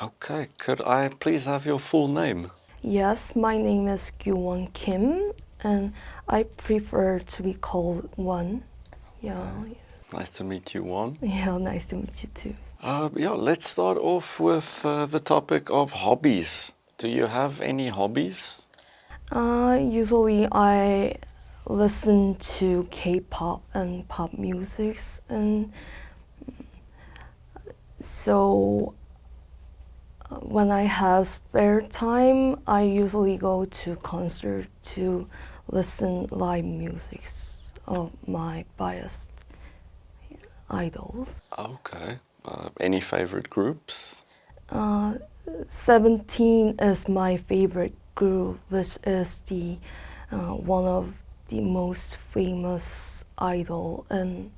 Okay, could I please have your full name? Yes, my name is Gyewon Kim, and I prefer to be called Won. Yeah, Nice to meet you, Juan. yeah, nice to meet you too. Let's start off with the topic of hobbies. Do you have any hobbies? Usually I listen to K-pop and pop musics, and so when I have spare time, I usually go to concert to listen live musics of my biased idols. Okay. Any favorite groups? 17 is my favorite group, which is the one of the most famous idol in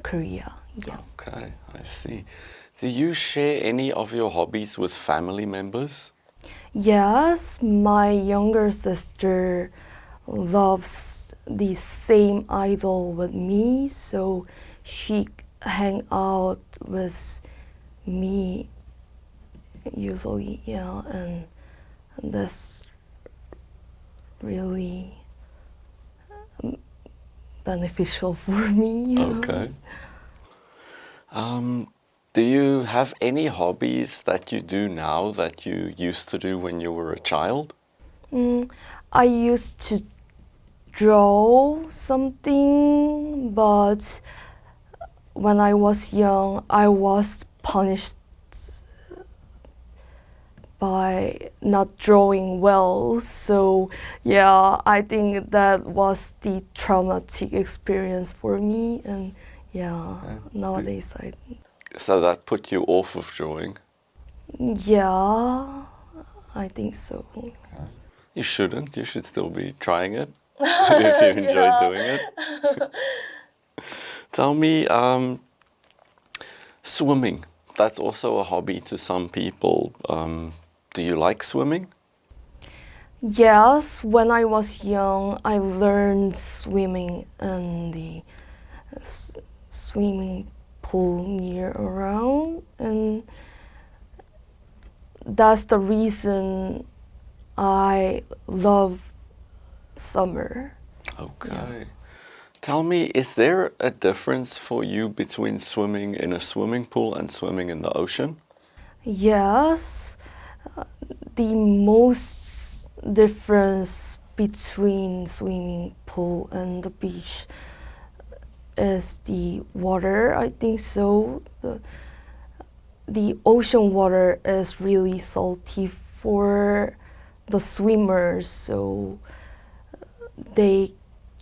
Korea. Yeah. Okay, I see. Do you share any of your hobbies with family members? Yes, my younger sister loves the same idol with me, so she hang out with me usually, yeah, and that's really beneficial for me. You know? Okay. Do you have any hobbies that you do now that you used to do when you were a child? I used to draw something, but when I was young, I was punished by not drawing well. So yeah, I think that was the traumatic experience for me. And yeah, nowadays So that put you off of drawing? yeah, I think so. You shouldn't. You should still be trying it if you enjoy doing it. Tell me, swimming. That's also a hobby to some people. Do you like swimming? Yes, when I was young, I learned swimming in the swimming pool near around, and that's the reason I love summer. Okay. Tell me, is there a difference for you between swimming in a swimming pool and swimming in the ocean? Yes, the most difference between swimming pool and the beach is the water, I think so. The ocean water is really salty for the swimmers, so they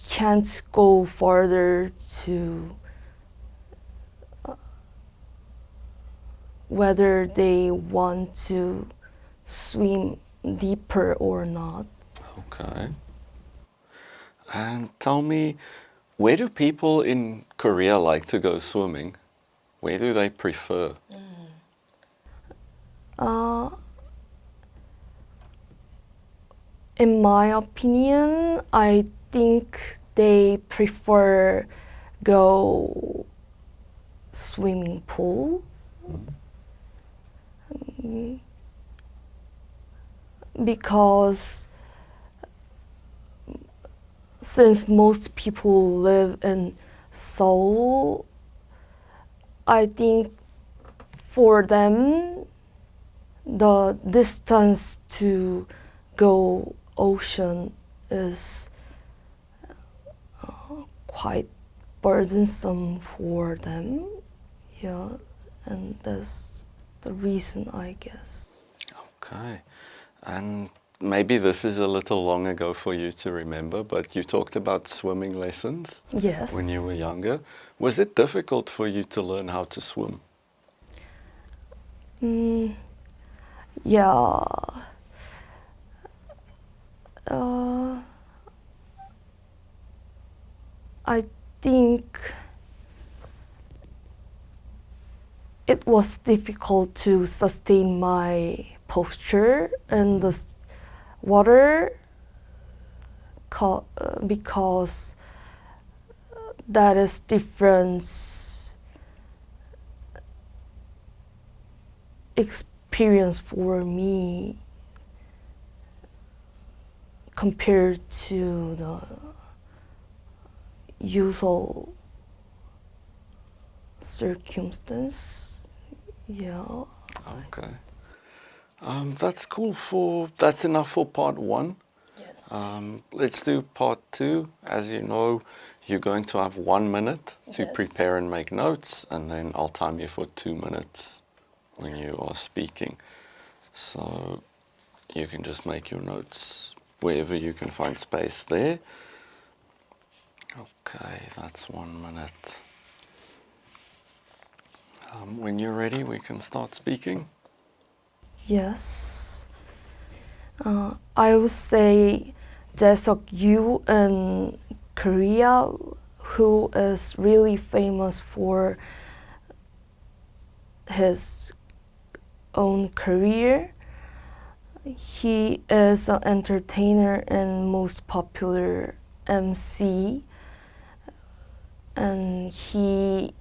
can't go farther to whether they want to swim deeper or not. Okay. And tell me, where do people in Korea like to go swimming? Where do they prefer? In my opinion, I think they prefer go swimming pool. Because since most people live in Seoul, I think for them the distance to go ocean is quite burdensome for them. Yeah, and that's the reason, I guess. Okay. And maybe this is a little long ago for you to remember, but you talked about swimming lessons Yes. when you were younger. Was it difficult for you to learn how to swim? Yeah. I think it was difficult to sustain my posture in the water because that is different experience for me compared to the usual circumstance. Yeah. Okay. That's enough for part one. Yes. Let's do part two. As you know, you're going to have 1 minute to Yes. prepare and make notes, and then I'll time you for 2 minutes when you are speaking. So you can just make your notes wherever you can find space there. Okay, that's 1 minute. When you're ready, we can start speaking. Yes. I would say Jae-suk Yu in Korea, who is really famous for his own career. He is an entertainer and most popular MC, and he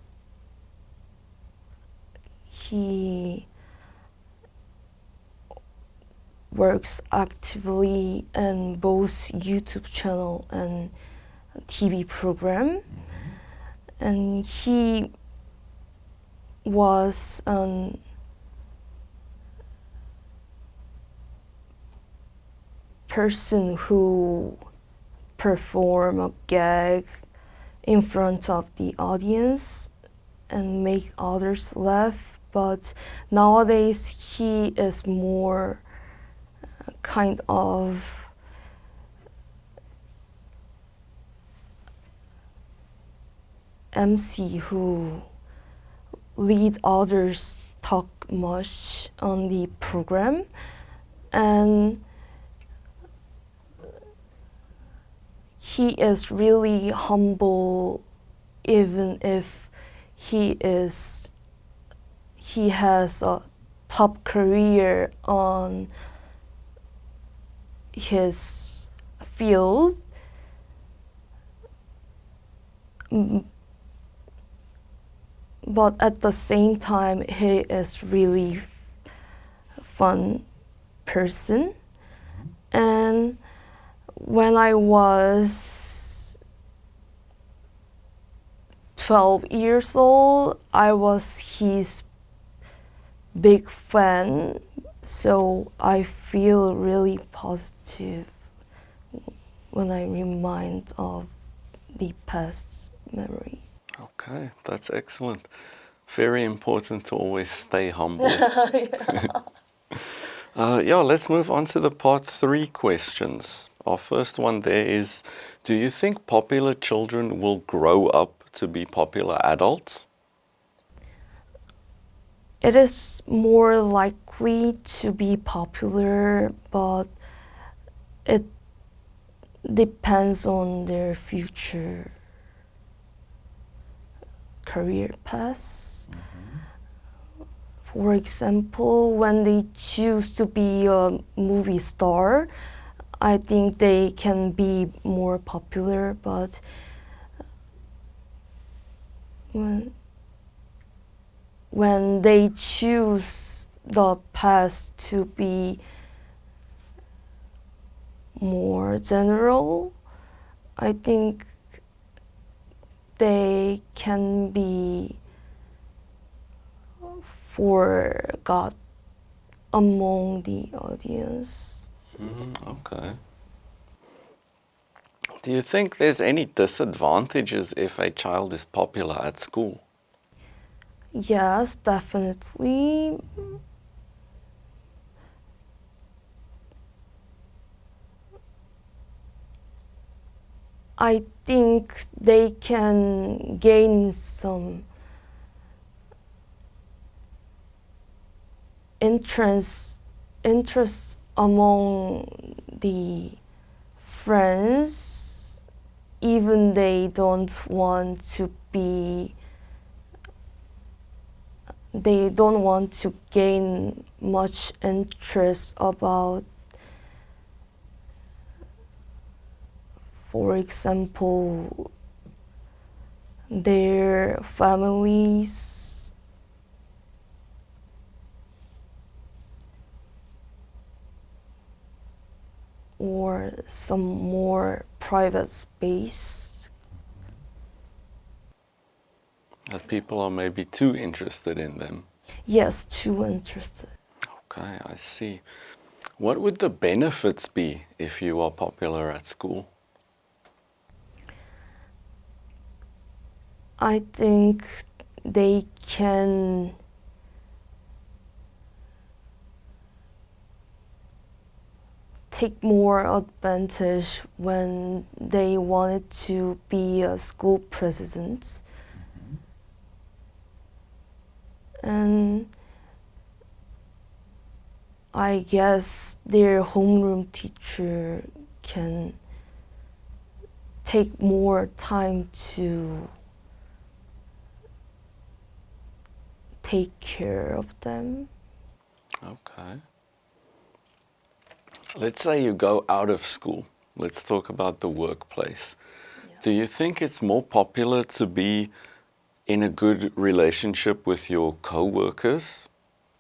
works actively in both YouTube channel and TV program. And he was an person who perform a gag in front of the audience and make others laugh, but nowadays he is more kind of MC who lead others talk much on the program, and he is really humble even if he has a top career on his field. But at the same time, he is really fun person. And when I was 12 years old, I was his big fan, so I feel really positive when I remind of the past memory. Okay, that's excellent. Very important to always stay humble. Yeah, let's move on to the part three questions. Our first one there is, do you think popular children will grow up to be popular adults? It is more likely to be popular, but it depends on their future career paths. For example, when they choose to be a movie star, I think they can be more popular, but when they choose the path to be more general, I think they can be forgot among the audience. Okay. Do you think there's any disadvantages if a child is popular at school? Yes, definitely. I think they can gain some interest among the friends, even they don't want to gain much interest about, for example, their families or some more private space. That people are maybe too interested in them. Yes, too interested. Okay, I see. What would the benefits be if you are popular at school? I think they can take more advantage when they wanted to be a school president. And I guess their homeroom teacher can take more time to take care of them. Okay. Let's say you go out of school. Let's talk about the workplace. Do you think it's more popular to be in a good relationship with your co-workers,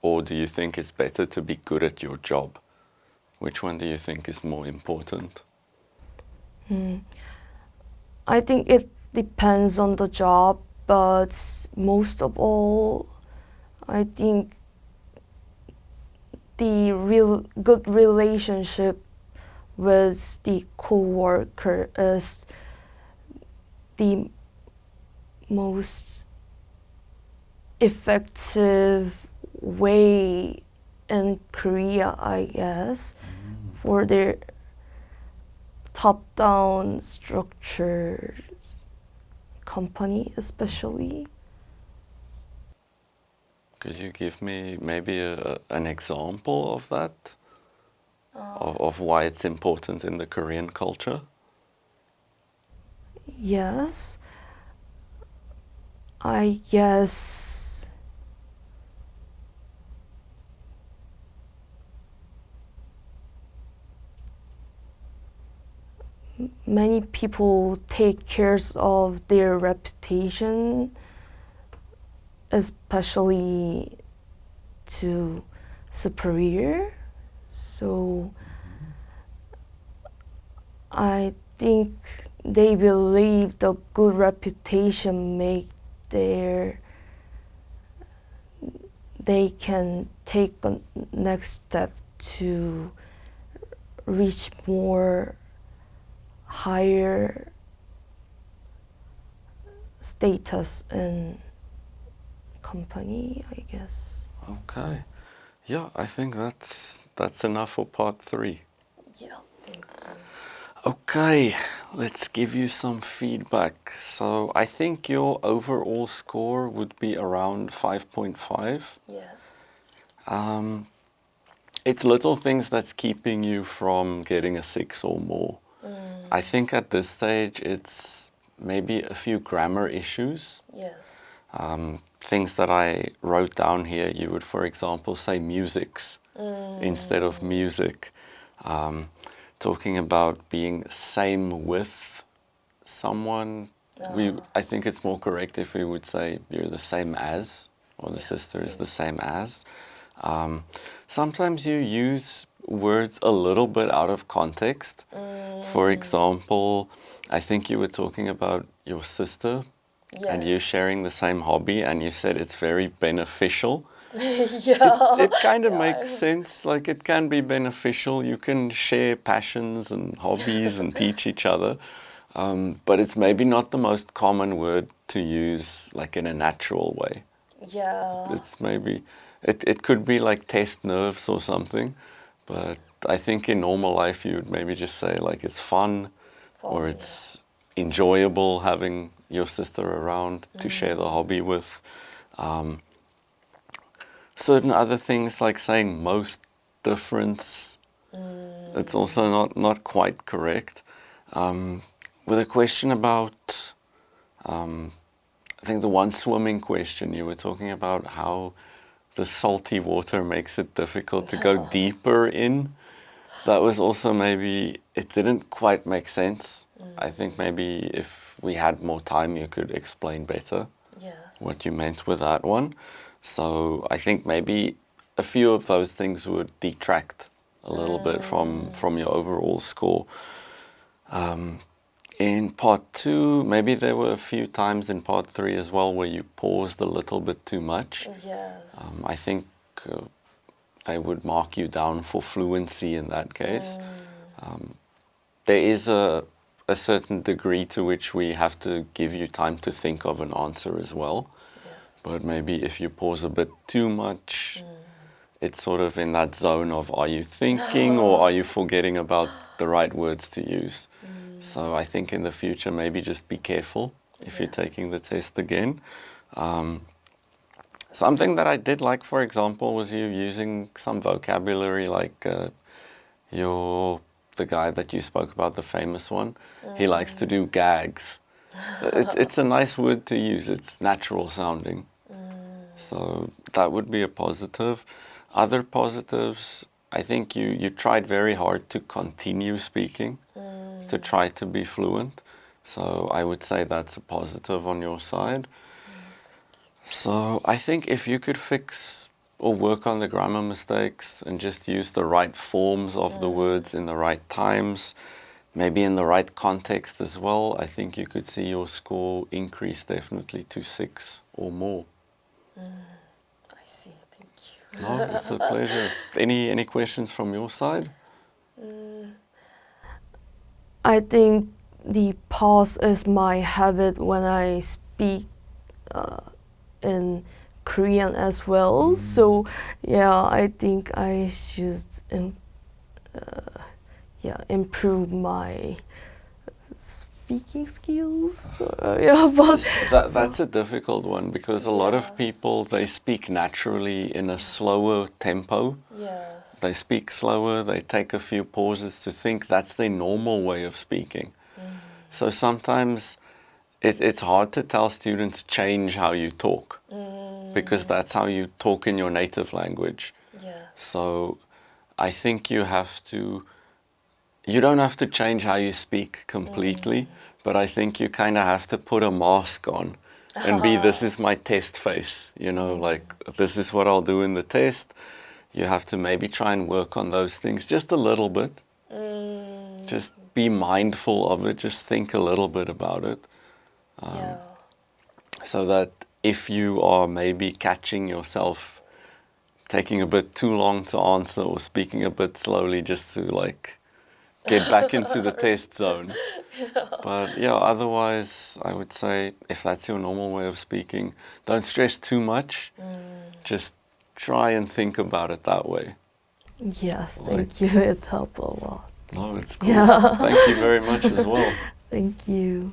or do you think it's better to be good at your job? Which one do you think is more important? I think it depends on the job, but most of all, I think the real good relationship with the coworker is the most effective way in Korea, I guess, for their top-down structures company especially. Could you give me maybe an example of that? Of why it's important in the Korean culture? Yes, I guess many people take care of their reputation, especially to superior. So I think they believe the good reputation make they can take a next step to reach more higher status in company, I guess. Okay. Yeah, I think that's enough for part 3. Yeah, thank you. Okay, let's give you some feedback. So I think your overall score would be around 5.5. Yes. It's little things that's keeping you from getting a 6 or more. I think at this stage it's maybe a few grammar issues. Yes. Things that I wrote down here, you would, for example, say musics instead of music. Talking about being same with someone, I think it's more correct if we would say you're the same as, or the sister is the same as. Sometimes you use words a little bit out of context. For example, I think you were talking about your sister and you sharing the same hobby, and you said it's very beneficial. Yeah. It kind of makes sense. Like, it can be beneficial. You can share passions and hobbies and teach each other. But it's maybe not the most common word to use, like, in a natural way. Yeah. It's maybe, it could be like test nerves or something. But I think in normal life, you would maybe just say, like, it's fun, or it's enjoyable having your sister around to share the hobby with. Certain other things like saying most difference, it's also not quite correct. With a question about, I think the one swimming question, you were talking about how the salty water makes it difficult to go deeper in. That was also maybe, it didn't quite make sense. I think maybe if we had more time, you could explain better what you meant with that one. So I think maybe a few of those things would detract a little bit from your overall score. In part 2, maybe there were a few times in part 3 as well where you paused a little bit too much. Yes. I think they would mark you down for fluency in that case. There is a certain degree to which we have to give you time to think of an answer as well. Yes. But maybe if you pause a bit too much, it's sort of in that zone of, are you thinking or are you forgetting about the right words to use? So I think in the future, maybe just be careful if you're taking the test again. Something that I did like, for example, was you using some vocabulary, like the guy that you spoke about, the famous one. He likes to do gags. It's a nice word to use. It's natural sounding. So that would be a positive. Other positives, I think you tried very hard to continue speaking, to try to be fluent. So I would say that's a positive on your side. So I think if you could fix or work on the grammar mistakes and just use the right forms of the words in the right times, maybe in the right context as well, I think you could see your score increase definitely to 6 or more. I see. Thank you. No, it's a pleasure. Any questions from your side? I think the pause is my habit when I speak in Korean as well. So yeah, I think I should improve my speaking skills. Yeah, but That's a difficult one because a lot of people, they speak naturally in a slower tempo. yes. They speak slower, they take a few pauses to think. That's their normal way of speaking. So sometimes it's hard to tell students change how you talk because that's how you talk in your native language. Yes. So I think you don't have to change how you speak completely, but I think you kind of have to put a mask on and this is my test face, like this is what I'll do in the test. You have to maybe try and work on those things just a little bit. Just be mindful of it, just think a little bit about it. So that if you are maybe catching yourself taking a bit too long to answer or speaking a bit slowly just to like get back into the test zone. But yeah, otherwise I would say if that's your normal way of speaking, don't stress too much. Just try and think about it that way. Yes, thank you. It helped a lot. No, it's cool. Yeah. Thank you very much as well. Thank you.